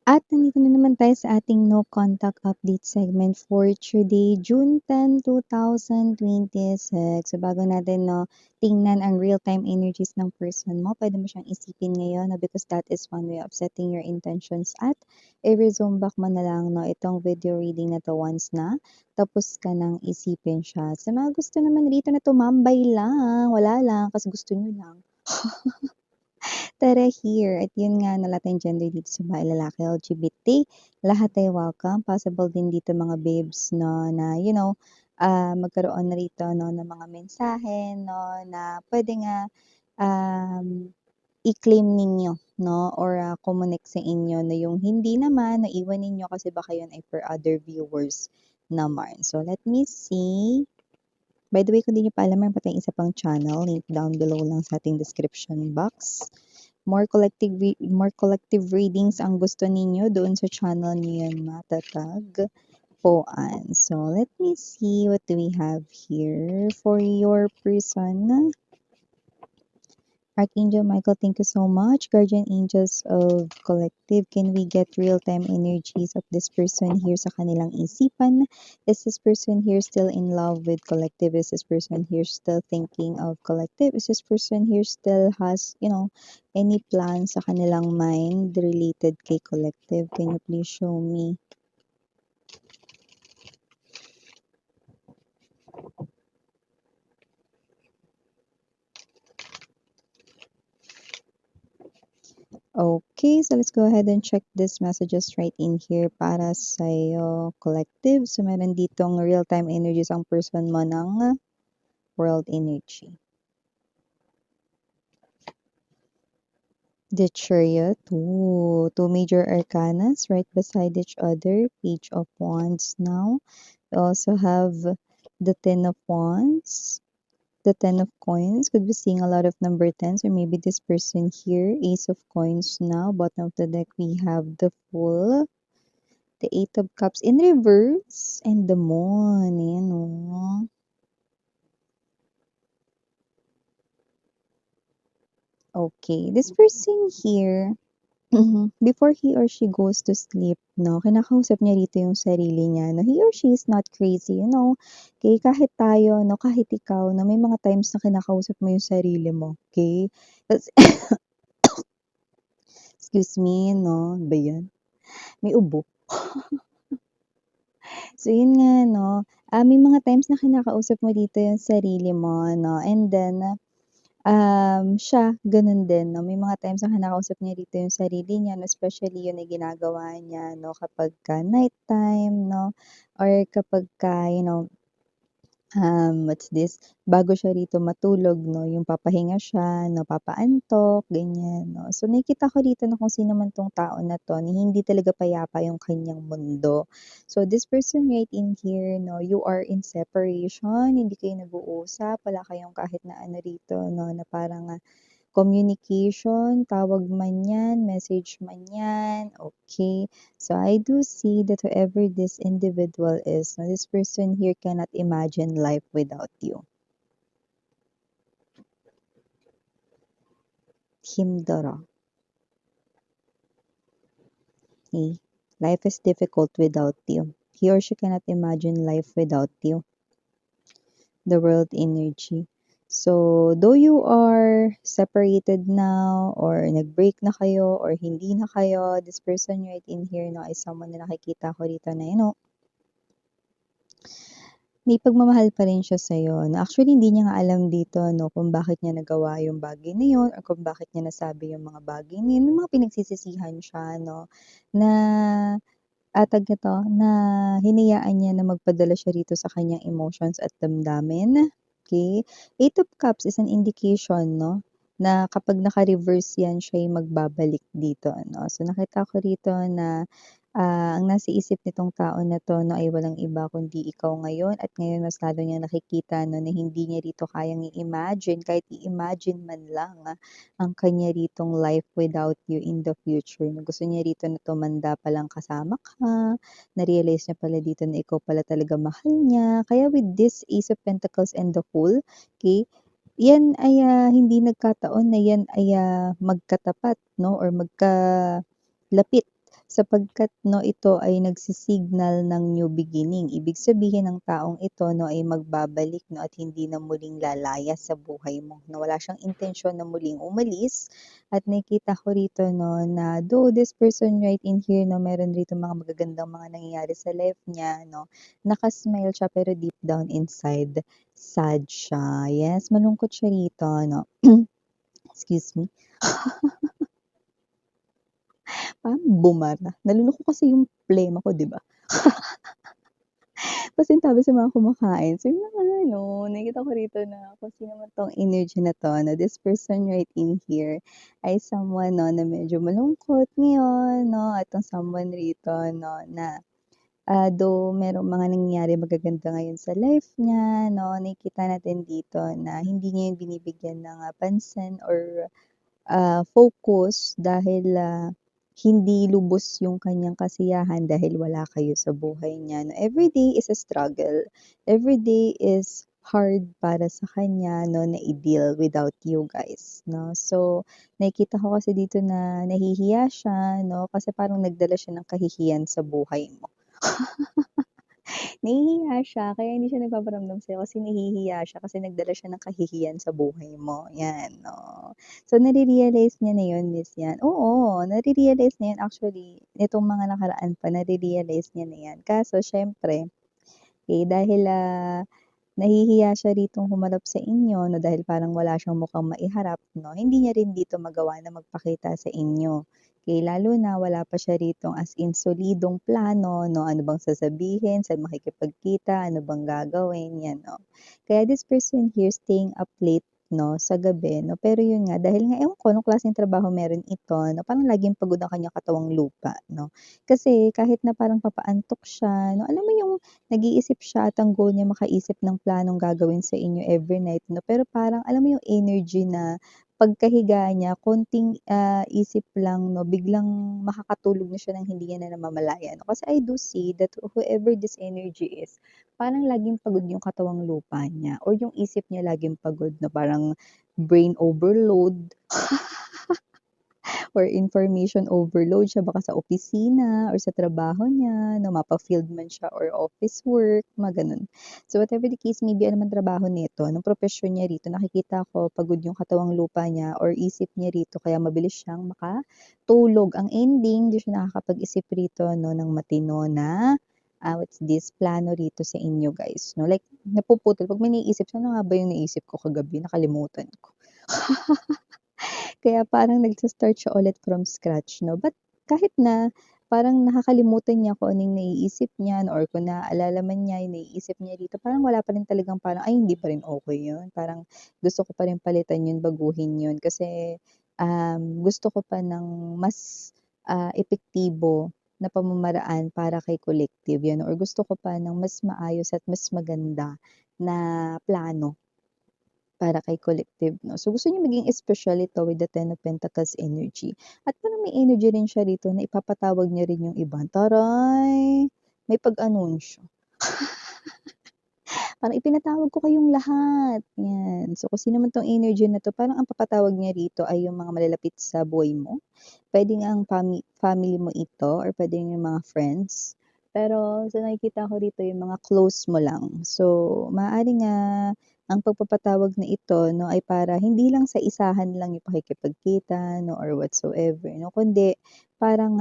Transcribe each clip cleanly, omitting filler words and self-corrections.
At nandito na naman tayo sa ating no contact update segment for today, June 10, 2026. So bago natin no tingnan ang real-time energies ng person mo, pwede mo siyang isipin ngayon no, because that is one way of setting your intentions at i-resume back mo na lang no itong video reading na to once na tapos ka nang isipin siya. Sa mga gusto naman rito na tumambay lang, wala lang kasi gusto nyo lang. Tara here. At yun nga na lahat ng gender dito sa bahay, lalaki, LGBT, lahat ay welcome. Possible din dito mga babes no na magkaroon na rito no ng mga mensahe no na pwede nga um, i-claim ninyo no or connect sa inyo na yung hindi naman naiwan ninyo kasi baka yun ay for other viewers naman. So let me see. By the way, kung di nyo pa alam, meron pa tayong isa pang channel. Link down below lang sa ating description box. More collective readings ang gusto ninyo doon sa channel niyo yan matatag poan. So, let me see what do we have here for your person. Archangel Michael, thank you so much. Guardian Angels of Collective, can we get real-time energies of this person here sa kanilang isipan? Is this person here still in love with Collective? Is this person here still thinking of Collective? Is this person here still has, any plans sa kanilang mind related kay Collective? Can you please show me? Okay, so let's go ahead and check these messages right in here para sa'yo, Collective. So, meron ditong real-time energies ang person mo ng world energy. The Chariot, two major arcanas right beside each other. Page of Wands now. We also have the Ten of Wands. The Ten of Coins, could be seeing a lot of number 10s, or maybe this person here, Ace of Coins now. Bottom of the deck, we have the Fool, the Eight of Cups in reverse, and the Moon. Ayan, oh. Okay, this person here, before he or she goes to sleep, no, kinakausap niya rito yung sarili niya, no, he or she is not crazy, okay, kahit tayo, no, kahit ikaw, no, may mga times na kinakausap mo yung sarili mo, okay, excuse me, no, ba yan? May ubo. So, yun nga, no, may mga times na kinakausap mo dito yung sarili mo, no, and then, siya, ganun din, no, may mga times na kinakausap niya dito yung sarili niya, no, especially yun ay ginagawa niya, no, kapagka nighttime, no, or kapagka, what's this, bago siya rito matulog, no, yung papahinga siya, no, papaantok, ganyan, no. So, nakikita ko dito na kung sino man tong tao na to, ni hindi talaga payapa yung kanyang mundo. So, this person right in here, no, you are in separation, hindi kayo nag-uusap, wala kayong kahit na ano rito, no, na parang communication, tawag man yan, message man yan, okay. So I do see that whoever this individual is, no, this person here cannot imagine life without you. Himdara. Okay. Life is difficult without you. He or she cannot imagine life without you. The world energy. So, though you are separated now, or nag-break na kayo, or hindi na kayo, this person right in here, no, is someone na nakikita ko dito na, may pagmamahal pa rin siya sa'yo, na actually hindi niya nga alam dito, no, kung bakit niya nagawa yung bagay na yun, or kung bakit niya nasabi yung mga bagay na yun, may mga pinagsisisihan siya, no, na tawag nito, na hinayaan niya na magpadala siya rito sa kanyang emotions at damdamin. Okay? Eight of Cups is an indication, no? Na kapag naka-reverse yan, siya yung magbabalik dito, no? So, nakita ko rito na ang nasa isip nitong tao na to, no, ay walang iba kundi ikaw ngayon at ngayon mas lalo niya nakikita, no, na hindi niya rito kayang i-imagine, kahit i-imagine man lang, ang kanya ritong life without you in the future. Na gusto niya rito na tumanda pa lang kasama ka, na-realize niya pala dito na ikaw pala talaga mahal niya. Kaya with this Ace of Pentacles and the Fool, okay, yan ay hindi nagkataon na yan ay magkatapat, no, or magkalapit sapagkat 'no, ito ay nagsisignal ng new beginning. Ibig sabihin ng taong ito 'no, ay magbabalik 'no, at hindi na muling lalaya sa buhay mo, na wala siyang intensyon na muling umalis at nakikita ko rito 'no, na though this person right in here 'no, meron rito mga magagandang mga nangyayari sa life niya 'no, naka-smile siya pero deep down inside, sad siya. Yes, malungkot siya rito 'no. Excuse me. Parang bumara. Nalunok ko kasi yung plema ko, 'di ba? Pasintabi sa mga kumakain. So, yun na nga 'no, nakikita ko rito na kung sino man 'tong energy na 'to, na this person right in here ay someone 'no, na medyo malungkot ngayon 'no, at ang someone rito 'no, na, though merong mga nangyayari magaganda ngayon sa life niya 'no, nakikita natin dito na hindi niya yun binibigyan ng, pansin or focus dahil, hindi lubos yung kanyang kasiyahan dahil wala kayo sa buhay niya na everyday is a struggle. Everyday is hard para sa kanya 'no, na i-deal without you guys 'no. So, nakikita ko kasi dito na nahihiya siya 'no, kasi parang nagdala siya ng kahihiyan sa buhay mo. Nahihiya siya kaya hindi siya nagpaparamdam sa'yo kasi nahihiya siya kasi nagdala siya ng kahihiyan sa buhay mo, 'yan, oh. So, nare-realize niya na 'yun, miss 'yan. Oo, nare-realize niya 'yan actually nitong mga nakaraan pa nare-realize niya na 'yan. Kaso siyempre, eh, dahil, nahihiya siya ritong humarap sa inyo 'no, dahil parang wala siyang mukhang maiharap 'no, hindi niya rin dito magawa na magpakita sa inyo. Lalo na wala pa siya ritong as in solidong plano 'no, ano bang sasabihin, saan makikipagkita, ano bang gagawin, 'yan 'no. Kaya this person here staying up late 'no, sa gabi 'no, pero yun nga dahil nga ewan ko anong klaseng trabaho meron ito 'no, parang laging pagod ang kanyang katawang lupa 'no. Kasi kahit na parang papaantok siya 'no, alam mo yung nag-iisip siya at ang goal niya makaisip ng planong gagawin sa inyo every night 'no, pero parang alam mo yung energy na pagkahiga niya konting, isip lang 'no, biglang makakatulog na siya ng hindi niya na namamalayan. Kasi I do see that whoever this energy is, parang laging pagod yung katawang lupa niya or yung isip niya laging pagod na parang brain overload or information overload siya baka sa opisina or sa trabaho niya, 'no, mapa-field man siya or office work, mga gano'n. So, whatever the case may be, ano man trabaho nito, anong propesyon niya rito, nakikita ko pagod yung katawang lupa niya or isip niya rito kaya mabilis siyang makatulog. Ang ending, hindi siya nakakapag-isip rito 'no, ng matino na, what's this, plano rito sa inyo guys 'no. Like napuputol 'pag may naiisip siya, "Ano nga ba yung naisip ko kagabi, nakalimutan ko." Kaya parang nagsa-start siya ulit from scratch 'no, but kahit na parang nakakalimutan niya kung ano yung naiisip niya or kung naaalala man niya yung naiisip niya dito, parang wala pa rin talagang parang, "Ay hindi pa rin okey yun." Parang gusto ko pa rin palitan yun, baguhin yun kasi, gusto ko pa ng mas, epektibo na pamamaraan para kay collective, yan or gusto ko pa ng mas maayos at mas maganda na plano para kay collective 'no. So, gusto niya maging espesyal ito with the Ten of Pentacles energy at parang may energy rin siya rito na ipapatawag niya rin yung iba. Taray! May pag-anunsyo. Parang ipinatawag ko kayong lahat, 'yan. So, kung sino man 'tong energy na 'to, parang ang papatawag niya rito ay yung mga malalapit sa buhay mo. Puwede ngang family mo ito or puwede yung mga friends. Pero sa nakikita ko rito yung mga close mo lang. So, maaaring, ang pagpapatawag na ito 'no, ay para hindi lang sa isahan lang yung pakikipagkita 'no or whatsoever 'no, kundi parang,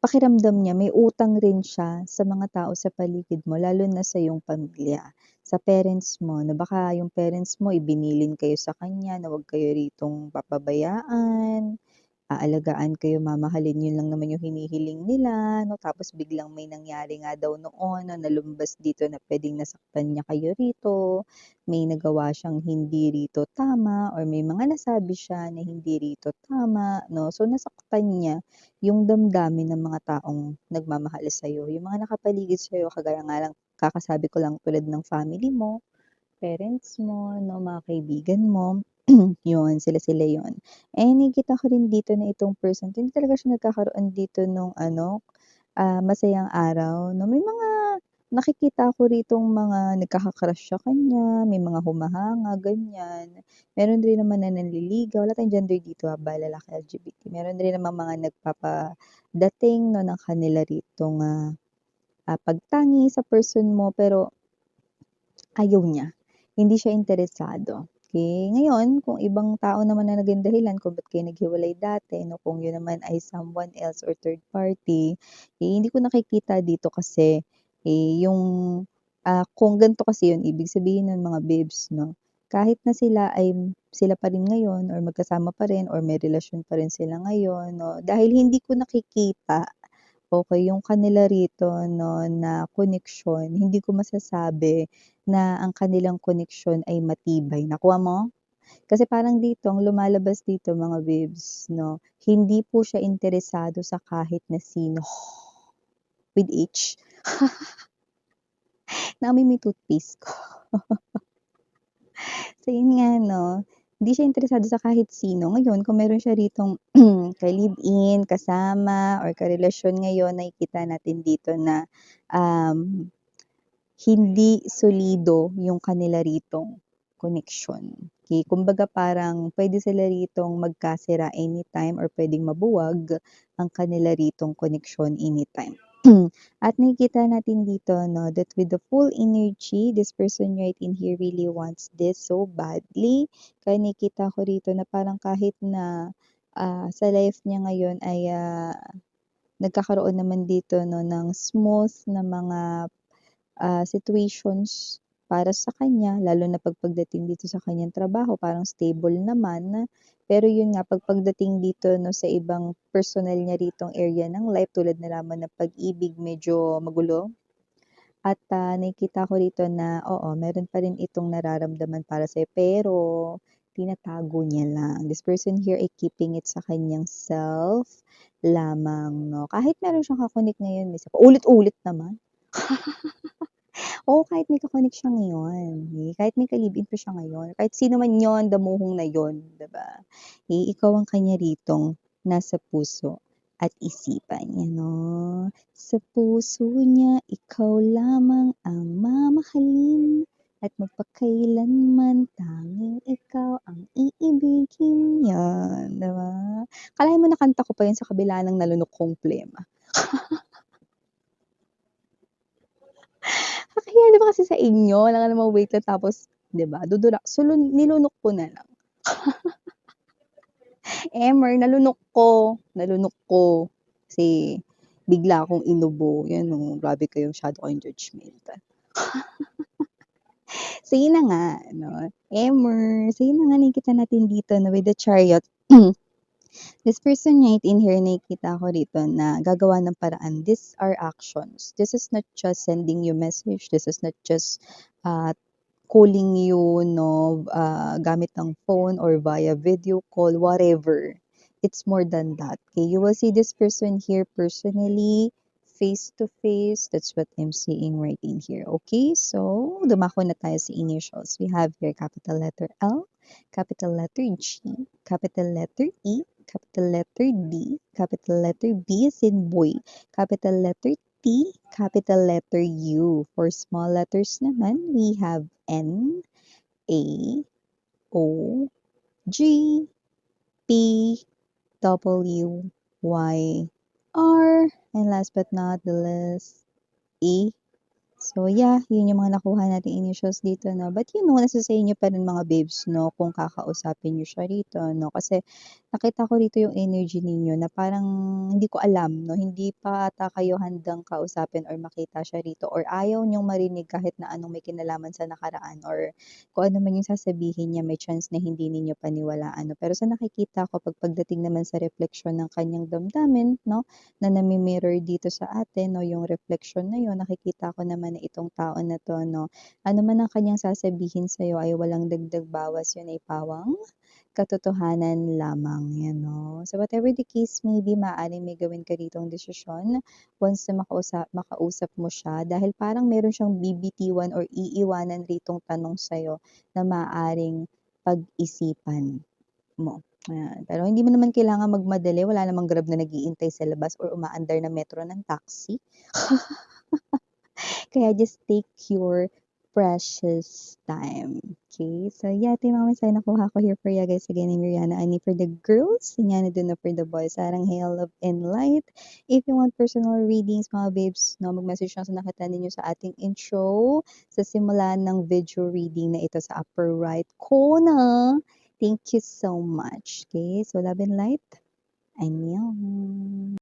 pakiramdam niya may utang rin siya sa mga tao sa paligid mo lalo na sa iyong pamilya, sa parents mo na baka yung parents mo ibinilin kayo sa kanya na huwag kayo ritong papabayaan. Aalagaan kayo, mamahalin, yun lang naman yung hinihiling nila 'no, tapos biglang may nangyari nga daw noon na nalumbas dito na puwedeng nasaktan niya kayo rito, may nagawa siyang hindi rito tama or may mga nasabi siya na hindi rito tama 'no. So, nasaktan niya yung damdamin ng mga taong nagmamahal sa'yo, yung mga nakapaligid sa'yo kagaya nga lang kakasabi ko lang tulad ng family mo, parents mo 'no, mga kaibigan mo. Yun, sila-sila yun. Eh, nakikita ko rin dito na itong person 'to, hindi talaga siya nagkakaroon dito nung ano, masayang araw 'no. nakikita ko ritong mga nagkaka-crush sa kanya, may mga humahanga, ganyan. Meron din naman na nanliligaw, wala tayong gender dito, ba, lalaki, LGBT. Meron din namang mga nagpapadating 'no, ng kanila ritong, pagtangi sa person mo pero ayaw niya, hindi siya interesado. Okay, ngayon kung ibang tao naman na naging dahilan kung ba't kayo naghiwalay dati 'no, kung yun naman ay someone else or third party, hindi ko nakikita dito kasi, yung, kung ganito kasi yun ibig sabihin nun mga babes 'no, kahit na sila pa rin ngayon or magkasama pa rin or may relasyon pa rin sila ngayon 'no, dahil hindi ko nakikita. Okey, yung kanila rito 'no, na koneksyon, hindi ko masasabi na ang kanilang koneksyon ay matibay, nakuha mo? Kasi parang dito ang lumalabas dito mga babes 'no, hindi po siya interesado sa kahit na sino, with H, naamoy mo yung toothpaste ko. So yun nga 'no, hindi siya interesado sa kahit sino. Ngayon kung meron siya ritong ka-live-in, kasama or karelasyon ngayon, nakikita natin dito na, um hindi solido yung kanila ritong koneksyon. Okay, kumbaga parang puwede sila ritong magkasira anytime or puwedeng mabuwag ang kanila ritong koneksyon anytime. At nakikita natin dito 'no, that with the full energy, this person right in here really wants this so badly. Kaya nakikita ko rito na parang kahit na, sa life niya ngayon ay, nagkakaroon naman dito 'no ng smooth na mga situations para sa kanya lalo na pagdating dito sa kanyang trabaho parang stable naman. Pero yun nga pagdating dito 'no sa ibang personal niya ritong area ng life tulad na lamang ng pag-ibig medyo magulo at, nakikita ko rito na oo meron pa rin itong nararamdaman para sa'yo pero tinatago niya lang. This person here ay keeping it sa kanyang self lamang 'no. Kahit meron siyang ngayon minsan paulit-ulit naman. Oo, kahit may ka-connect siya ngayon, kahit may ka-live-in pa siya ngayon, kahit sino man yun, damuhong na yun, 'di ba? Ikaw ang kanya ritong nasa puso at isipan niya 'no. Sa puso niya ikaw lamang ang mamahalin at magpakailanman tanging ikaw ang iibigin niya, 'di ba? Akalain mo nakanta ko pa yun sa kabila ng nalunok kong plema. Kakahiya 'di ba kasi sa inyo, wala ka namang waitlet tapos 'di ba nilunok ko na lang. Nalunok ko kasi bigla akong inubo, 'yan oh, grabe kayo masyado kayong judgemental. So yun na nga 'no, so yun na nga nakikita natin dito na with the Chariot, this person right in here nakikita ko rito na gagawa ng paraan. These are actions. This is not just sending you message, this is not just, ah, calling you 'no, gamit ng phone or via video call, whatever. It's more than that, okay? You will see this person here personally, face to face. That's what I'm seeing right in here, okay? So, dumako na tayo sa initials. We have here capital letter L, capital letter G, capital letter E, capital letter D, capital letter B as in boy, capital letter T, capital letter U. For small letters naman, we have N, A, O, G, P, W, Y, R, and last but not the least, E. So yeah, yun yung mga nakuha nating initials dito 'no. But you know, nasa sa inyo pa rin mga babes 'no, kung kakausapin niyo siya rito 'no. Kasi nakita ko rito yung energy ninyo na parang hindi ko alam 'no, hindi pa ata kayo handang kausapin or makita siya rito or ayaw niyong marinig kahit na anong may kinalaman sa nakaraan or kung ano man yung sasabihin niya may chance na hindi ninyo paniwalaan 'no. Pero sa nakikita ko pagdating naman sa refleksyon ng kanyang damdamin 'no, na nami-mirror dito sa atin 'no, yung reflection na yun nakikita ko naman na itong tao na 'to 'no, ano man ang kanyang sasabihin sa'yo ay walang dagdag bawas, yun ay pawang katotohanan lamang, 'yan 'no. So whatever the case may be, maaaring may gawin ka ditong desisyon once na makausap mo siya dahil parang meron siyang bibitiwan or iiwanan ritong tanong sa'yo na maaaring pag-isipan mo, ayan. Pero hindi mo naman kailangan magmadali, wala namang Grab na nag-iintay sa labas or umaandar na metro ng taxi. Kaya just take your precious time. Okay? So yeah, ito yung mga mensahe nakuha ko here for you guys. Again, I'm Rihanna Ani for the girls. Yan na for the boys. Sarang hail, love, and light. If you want personal readings, mga babes, no, mag-message lang sa nakita ninyo sa ating intro sa simula ng video reading na ito sa upper right corner. Thank you so much. Okay? So love and light. Annyeong.